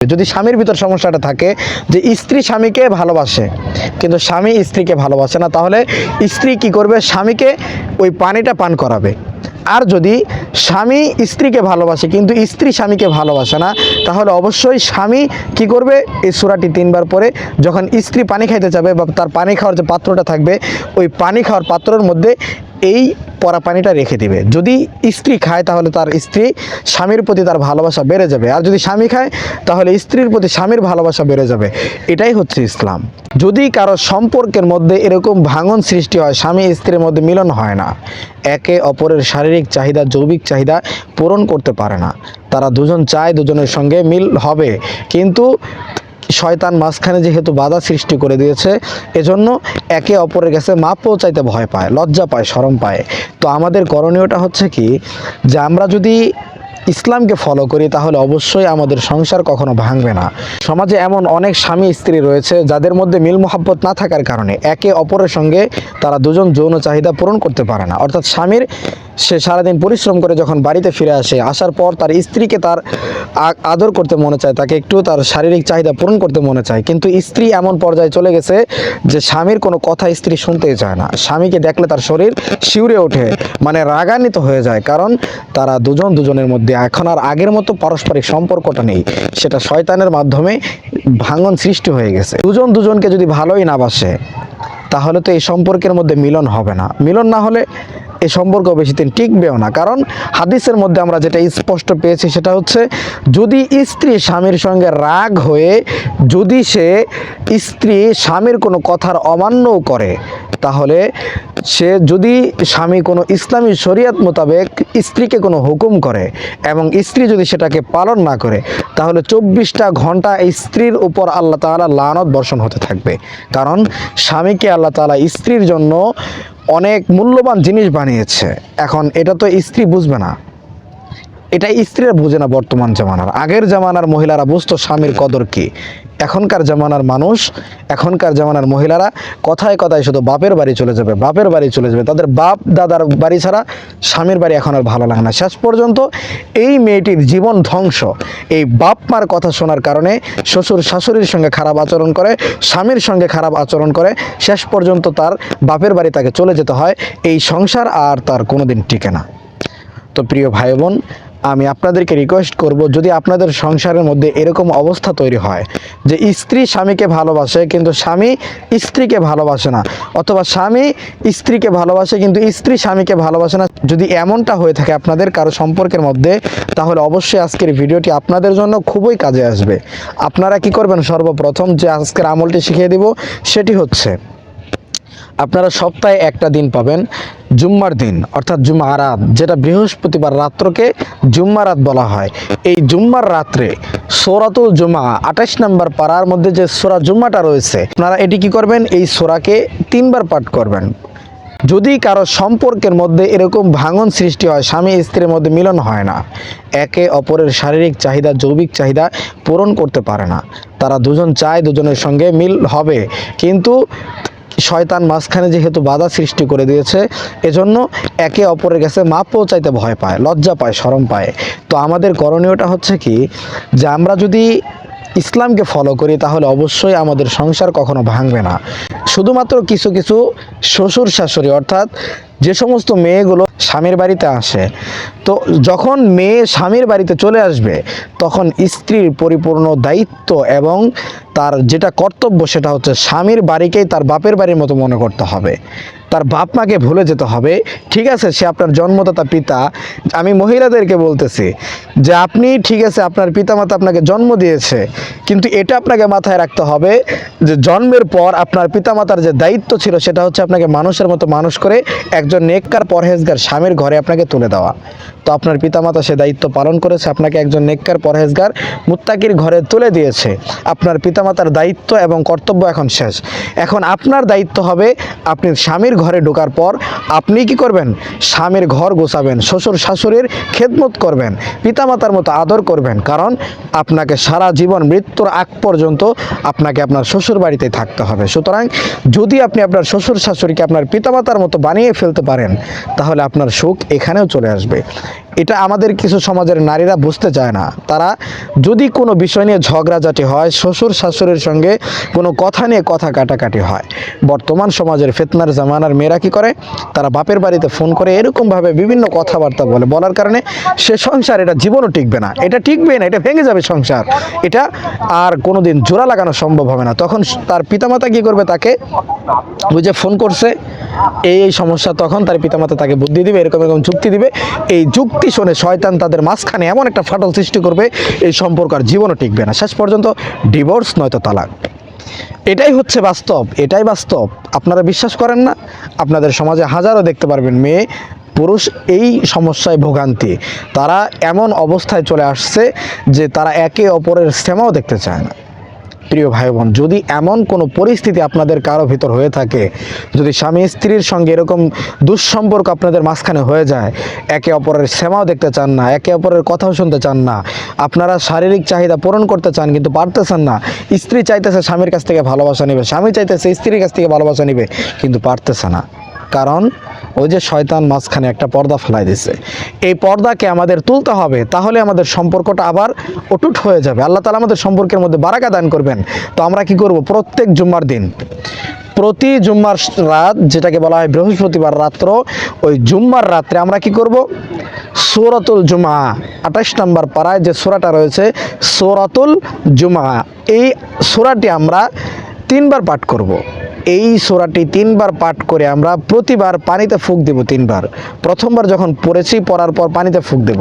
যদি স্বামীর ভিতর সমস্যাটা থাকে যে স্ত্রী স্বামীকে ভালোবাসে কিন্তু স্বামী স্ত্রীকে ভালোবাসে না, তাহলে স্ত্রী কি করবে? স্বামীকে ওই পানিটা পান করাবে। আর যদি স্বামী স্ত্রীকে ভালোবাসে কিন্তু স্ত্রী স্বামীকে ভালোবাসে না, তাহলে অবশ্যই স্বামী কি করবে? এই সূরাটি 3 বার পরে যখন স্ত্রী পানি খাইতে যাবে বা তার পানি খাওয়ার যে পাত্রটা থাকবে, ওই পানি খাওয়ার পাত্রের মধ্যে এই পরা পানিটা রেখে দিবে। যদি স্ত্রী খায় তাহলে তার স্ত্রী স্বামীর প্রতি তার ভালোবাসা বেড়ে যাবে, আর যদি স্বামী খায় তাহলে স্ত্রীর প্রতি স্বামীর ভালোবাসা বেড়ে যাবে। এটাই হচ্ছে ইসলাম। যদি কারো সম্পর্কের মধ্যে এরকম ভাঙন সৃষ্টি হয়, স্বামী স্ত্রীর মধ্যে মিলন হয় না, একে অপরের শারীরিক চাহিদা যৌবিক চাহিদা পূরণ করতে পারে না, তারা দুজন চায় দুজনের সঙ্গে মিল হবে, কিন্তু শয়তান মাঝখানে যেহেতু বাধা সৃষ্টি করে দিয়েছে, এজন্য একে অপরের কাছে মাপ পৌঁছাইতে ভয় পায়, লজ্জা পায়, শরম পায়। তো আমাদের করণীয়টা হচ্ছে কি, যে আমরা যদি ইসলামকে ফলো করি তাহলে অবশ্যই আমাদের সংসার কখনো ভাঙবে না। সমাজে এমন অনেক স্বামী স্ত্রী রয়েছে যাদের মধ্যে মিল মোহাব্বত না থাকার কারণে একে অপরের সঙ্গে তারা দুজন যৌন চাহিদা পূরণ করতে পারে না। অর্থাৎ স্বামীর সে সারাদিন পরিশ্রম করে যখন বাড়িতে ফিরে আসে, আসার পর তার স্ত্রীকে তার আদর করতে মনে চায়, তাকে একটু তার শারীরিক চাহিদা পূরণ করতে মনে চায়, কিন্তু স্ত্রী এমন পর্যায়ে চলে গেছে যে স্বামীর কোনো কথা স্ত্রী শুনতেই চায় না। স্বামীকে দেখলে তার শরীর শিউরে ওঠে, মানে রাগান্বিত হয়ে যায়, কারণ তারা দুজন দুজনের মধ্যে এখন আর আগের মতো পারস্পরিক সম্পর্কটা নেই, সেটা শয়তানের মাধ্যমে ভাঙন সৃষ্টি হয়ে গেছে। দুজন দুজনকে যদি ভালোই না বাসে তাহলে তো এই সম্পর্কের মধ্যে মিলন হবে না। মিলন না হলে এই সম্পর্ক বেশি দিন টিকবেও না। কারণ হাদিসের মধ্যে আমরা যেটা স্পষ্ট পেয়েছি সেটা হচ্ছে, যদি স্ত্রী স্বামীর সঙ্গে রাগ হয়ে যদি সে স্ত্রী স্বামীর কোনো কথার অমান্যও করে, তাহলে সে যদি স্বামী কোনো ইসলামী শরিয়ত মোতাবেক স্ত্রীকে কোনো হুকুম করে এবং স্ত্রী যদি সেটাকে পালন না করে, তাহলে 24টা ঘন্টা এই স্ত্রীর উপর আল্লাহ তাআলা লানত বর্ষণ হতে থাকবে। কারণ স্বামীকে আল্লাহ তাআলা স্ত্রীর জন্য অনেক মূল্যবান জিনিস বানিয়েছে। এখন এটা তো স্ত্রী বুঝবে না, এটা স্ত্রীরা বুঝে না বর্তমান জামানার। আগের জামানার মহিলারা বুঝতো স্বামীর কদর কি। এখনকার জামানার মানুষ, এখনকার জামানার মহিলারা কথায় কথায় শুধু বাপের বাড়ি চলে যাবে, বাপের বাড়ি চলে যাবে, তাদের বাপ দাদার বাড়ি ছাড়া স্বামীর বাড়ি এখন আর ভালো লাগে না। শেষ পর্যন্ত এই মেয়েটির জীবন ধ্বংস এই বাপ মার কথা শোনার কারণে। শ্বশুর শাশুড়ির সঙ্গে খারাপ আচরণ করে, স্বামীর সঙ্গে খারাপ আচরণ করে, শেষ পর্যন্ত তার বাপের বাড়ি তাকে চলে যেতে হয়। এই সংসার আর তার কোনোদিন টিকে না। তো প্রিয় ভাই বোন, আমি আপনাদেরকে রিকোয়েস্ট করব, যদি আপনাদের সংসারের মধ্যে এরকম অবস্থা তৈরি হয় যে স্ত্রী স্বামীকে ভালোবাসে কিন্তু স্বামী স্ত্রীকে ভালোবাসে না, অথবা স্বামী স্ত্রীকে ভালোবাসে কিন্তু স্ত্রী স্বামীকে ভালোবাসে না, যদি এমনটা হয়ে থাকে আপনাদের কারো সম্পর্কের মধ্যে, তাহলে অবশ্যই আজকের ভিডিওটি আপনাদের জন্য খুবই কাজে আসবে। আপনারা কি করবেন? সর্বপ্রথম যে আজকের আমলটি শিখিয়ে দিব সেটি হচ্ছে, আপনারা সপ্তাহে একটা দিন পাবেন জুম্মার দিন, অর্থাৎ জুম্মা রাত, যেটা বৃহস্পতিবার রাত্রকে জুম্মা রাত বলা হয়। এই জুম্মার রাত্রে সূরাতুল জুমা 28 নম্বর পারার মধ্যে যে সূরা জুম্মাটা রয়েছে, আপনারা এটি কি করবেন? এই সূরাকে 3 বার পাঠ করবেন। যদি কারো সম্পর্কের মধ্যে এরকম ভাঙন সৃষ্টি হয়, স্বামী স্ত্রীর মধ্যে মিলন হয় না, একে অপরের শারীরিক চাহিদা যৌবিক চাহিদা পূরণ করতে পারে না, তারা দুজন চায় দুজনের সঙ্গে মিল হবে, কিন্তু শয়তান মাঝখানে যেহেতু বাধা সৃষ্টি করে দিয়েছে, এজন্য একে অপরের কাছে মাপ পৌঁছাইতে ভয় পায়, লজ্জা পায়, শরম পায়। তো আমাদের করণীয়টা হচ্ছে কি, যে আমরা যদি ইসলামকে ফলো করি তাহলে অবশ্যই আমাদের সংসার কখনো ভাঙবে না। শুধুমাত্র কিছু কিছু শ্বশুর শাশুড়ি, অর্থাৎ যে সমস্ত মেয়েগুলো স্বামীর বাড়িতে আসে, তো যখন মেয়ে স্বামীর বাড়িতে চলে আসবে তখন স্ত্রীর পরিপূর্ণ দায়িত্ব এবং তার যেটা কর্তব্য সেটা হচ্ছে স্বামীর বাড়িকেই তার বাপের বাড়ির মতো মনে করতে হবে, তার বাপ মাকে ভুলে যেতে হবে। ঠিক আছে, সে আপনার জন্মদাতা পিতা। আমি মহিলাদেরকে বলতেছি যে আপনি ঠিক আছে, আপনার পিতামাতা আপনাকে জন্ম দিয়েছে, কিন্তু এটা আপনাকে মাথায় রাখতে হবে যে জন্মের পর আপনার পিতামাতার যে দায়িত্ব ছিল সেটা হচ্ছে আপনাকে মানুষের মতো মানুষ করে একজন নেককার পরহেজগার স্বামীর ঘরে আপনাকে তুলে দেওয়া। তো আপনার পিতামাতা সে দায়িত্ব পালন করেছে, আপনাকে একজন নেককার পরহেজগার মুত্তাকির ঘরে তুলে দিয়েছে। আপনার পিতামাতার দায়িত্ব এবং কর্তব্য এখন শেষ। এখন আপনার দায়িত্ব হবে আপনি স্বামীর ঘরে ঢোকার পর আপনি কি করবেন? স্বামীর ঘর গোছাবেন, শ্বশুর শাশুড়ির খেদমত করবেন, পিতামাতার মতো আদর করবেন, কারণ আপনাকে সারা জীবন মৃত্যুর আগ পর্যন্ত আপনাকে আপনার শ্বশুর বাড়িতে থাকতে হবে। সুতরাং যদি আপনি আপনার শ্বশুর শাশুড়িকে আপনার পিতামাতার মতো বানিয়ে ফেলতে পারেন, তাহলে আপনার সুখ এখানেও চলে আসবে। এটা আমাদের কিছু সমাজের নারীরা বুঝতে চায় না। তারা যদি কোনো বিষয় নিয়ে ঝগড়াঝাটি হয়, শ্বশুর শাশুড়ির সঙ্গে কোনো কথা নিয়ে কথা কাটাকাটি হয়, বর্তমান সমাজের ফিতনার জামানার মেয়েরা কী করে? তারা বাপের বাড়িতে ফোন করে এরকমভাবে বিভিন্ন কথাবার্তা বলার কারণে সে সংসার এটা জীবনও টিকবে না, এটা টিকবে না, এটা ভেঙে যাবে সংসার, এটা আর কোনোদিন জোড়া লাগানো সম্ভব হবে না। তখন তার পিতামাতা কী করবে? তাকে ওই যে ফোন করছে এই সমস্যা, তখন তার পিতামাতা তাকে বুদ্ধি দিবে, এরকম যুক্তি দিবে। এই যুক্তি শুনে শয়তান তাদের মাঝখানে এমন একটা ফাটল সৃষ্টি করবে, এই সম্পর্ক আর জীবনও টিকবে না, শেষ পর্যন্ত ডিভোর্স নয়তো তালাক। এটাই হচ্ছে বাস্তব, এটাই বাস্তব। আপনারা বিশ্বাস করেন না? আপনাদের সমাজে হাজারো দেখতে পারবেন মেয়ে পুরুষ এই সমস্যায় ভোগান্তি। তারা এমন অবস্থায় চলে আসছে যে তারা একে অপরের সিনেমাও দেখতে চায় না। প্রিয় ভাই বোন, যদি এমন কোনো পরিস্থিতি আপনাদের কারো ভিতর হয়ে থাকে, যদি স্বামী স্ত্রীর সঙ্গে এরকম দুঃসম্পর্ক আপনাদের মাঝখানে হয়ে যায়, একে অপরের সেমাও দেখতে চান না, একে অপরের কথাও শুনতে চান না, আপনারা শারীরিক চাহিদা পূরণ করতে চান কিন্তু পারতেছেন না, স্ত্রী চাইতেছে স্বামীর কাছ থেকে ভালোবাসা নেবে, স্বামী চাইতেছে স্ত্রীর কাছ থেকে ভালোবাসা নেবে কিন্তু পারতেছে না, কারণ ওই যে শয়তান মাঝখানে একটা পর্দা ফেলাই দিছে। এই পর্দাকে আমাদের তুলতে হবে, তাহলে আমাদের সম্পর্কটা আবার অটুট হয়ে যাবে। আল্লাহ তাআলা আমাদের সম্পর্কের মধ্যে বারাকা দান করবেন। তো আমরা কি করব? প্রত্যেক জুম্মার দিন, প্রতি জুম্মার রাত, যেটাকে বলা হয় বৃহস্পতিবার রাত্র, ওই জুম্মার রাত্রে আমরা কি করব? সূরাতুল জুমা 28 নম্বর পারায় যে সূরাটা রয়েছে সূরাতুল জুমা, এই সূরাটি আমরা 3 বার পাঠ করব। এই সূরাটি 3 বার পাঠ করে আমরা প্রতিবার পানিতে ফুঁক দেব 3 বার। প্রথমবার যখন পড়েছি, পড়ার পর পানিতে ফুঁক দেব,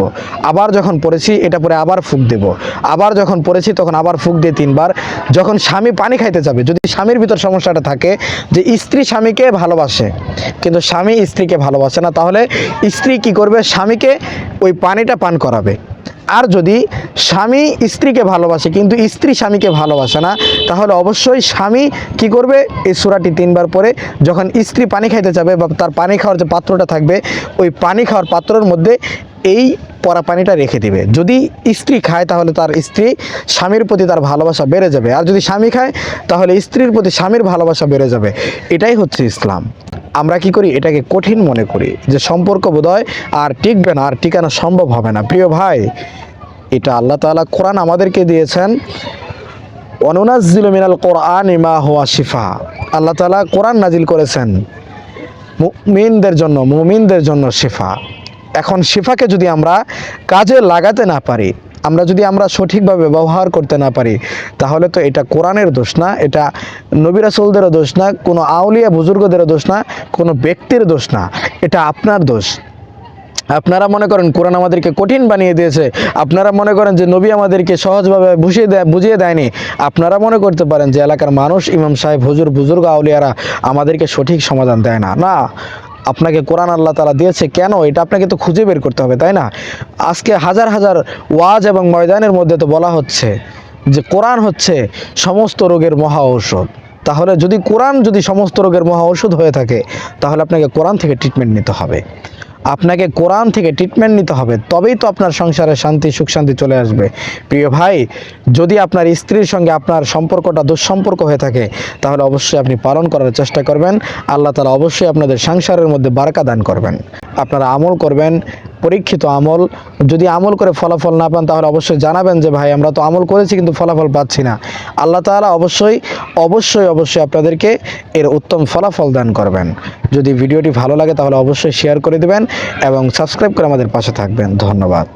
আবার যখন পড়েছি এটা পরে আবার ফুঁক দেব, আবার যখন পড়েছি তখন আবার ফুঁক দিয়ে 3 বার। যখন স্বামী পানি খাইতে যাবে, যদি স্বামীর ভিতর সমস্যাটা থাকে যে স্ত্রী স্বামীকে ভালোবাসে কিন্তু স্বামী স্ত্রীকে ভালোবাসে না, তাহলে স্ত্রী কি করবে? স্বামীকে ওই পানিটা পান করাবে। আর যদি স্বামী স্ত্রীকে ভালোবাসে কিন্তু স্ত্রী স্বামীকে ভালোবাসে না, তাহলে অবশ্যই স্বামী কি করবে? এই সূরাটি 3 বার পরে যখন স্ত্রী পানি খাইতে যাবে বা তার পানি খাওয়ার যে পাত্রটা থাকবে, ওই পানি খাওয়ার পাত্রের মধ্যে এই পরা পানিটা রেখে দিবে। যদি স্ত্রী খায় তাহলে তার স্ত্রী স্বামীর প্রতি তার ভালোবাসা বেড়ে যাবে, আর যদি স্বামী খায় তাহলে স্ত্রীর প্রতি স্বামীর ভালোবাসা বেড়ে যাবে। এটাই হচ্ছে ইসলাম। আমরা কি করি? এটাকে কঠিন মনে করি যে সম্পর্ক বোধহয় আর টিকবে না, আর টিকানো সম্ভব হবে না। প্রিয় ভাই, এটা আল্লাহ তাআলা কোরআন আমাদেরকে দিয়েছেন, ওয়ানুনাজ্জিলু মিনাল কোরআনি মা হুয়া শিফা। আল্লাহ তাআলা কোরআন নাজিল করেছেন মুমিনদের জন্য শিফা। এখন শিফাকে যদি আমরা কাজে লাগাতে না পারি, আমরা সঠিকভাবে ব্যবহার করতে না পারি, তাহলে তো এটা কোরআনের দোষ না, এটা নবী রাসূলদেরও দোষ না, কোনো আউলিয়া বুজুর্গদেরও দোষ না, কোনো ব্যক্তির দোষ না, এটা আপনার দোষ। আপনারা মনে করেন কোরআন আমাদেরকে কঠিন বানিয়ে দিয়েছে, আপনারা মনে করেন যে নবী আমাদেরকে সহজভাবে বুঝিয়ে দেয়নি, আপনারা মনে করতে পারেন যে এলাকার মানুষ, ইমাম সাহেব, হুজুর, বুজুর্গ, আউলিয়ারা আমাদেরকে সঠিক সমাধান দেয় না। না, আপনাকে কোরআন আল্লাহ তাআলা দিয়েছে কেন, এটা আপনাকে তো খুঁজে বের করতে হবে, তাই না? আজকে হাজার হাজার ওয়াজ এবং ময়দানের মধ্যে তো বলা হচ্ছে যে কোরআন হচ্ছে সমস্ত রোগের মহা ঔষধ। তাহলে যদি সমস্ত রোগের মহা ঔষধ হয়ে থাকে, তাহলে আপনাকে কোরআন থেকে ট্রিটমেন্ট নিতে হবে, তবেই তো আপনার সংসারে শান্তি, সুখ শান্তি চলে আসবে। প্রিয় ভাই, যদি আপনার স্ত্রীর সঙ্গে আপনার সম্পর্কটা দুঃসম্পর্ক হয়ে থাকে, তাহলে অবশ্যই আপনি পালন করার চেষ্টা করবেন। আল্লাহ তাআলা অবশ্যই আপনাদের সংসারের মধ্যে বারাকা দান করবেন। আপনারা আমল করবেন, পরীক্ষিত আমল। যদি আমল করে ফলাফল না পান, তাহলে অবশ্যই জানাবেন যে ভাই আমরা তো আমল করেছি কিন্তু ফলাফল পাচ্ছি না। আল্লাহ তাআলা অবশ্যই আপনাদেরকে এর উত্তম ফলাফল দান করবেন। যদি ভিডিওটি ভালো লাগে তাহলে অবশ্যই শেয়ার করে দেবেন এবং সাবস্ক্রাইব করে আমাদের পাশে থাকবেন। ধন্যবাদ।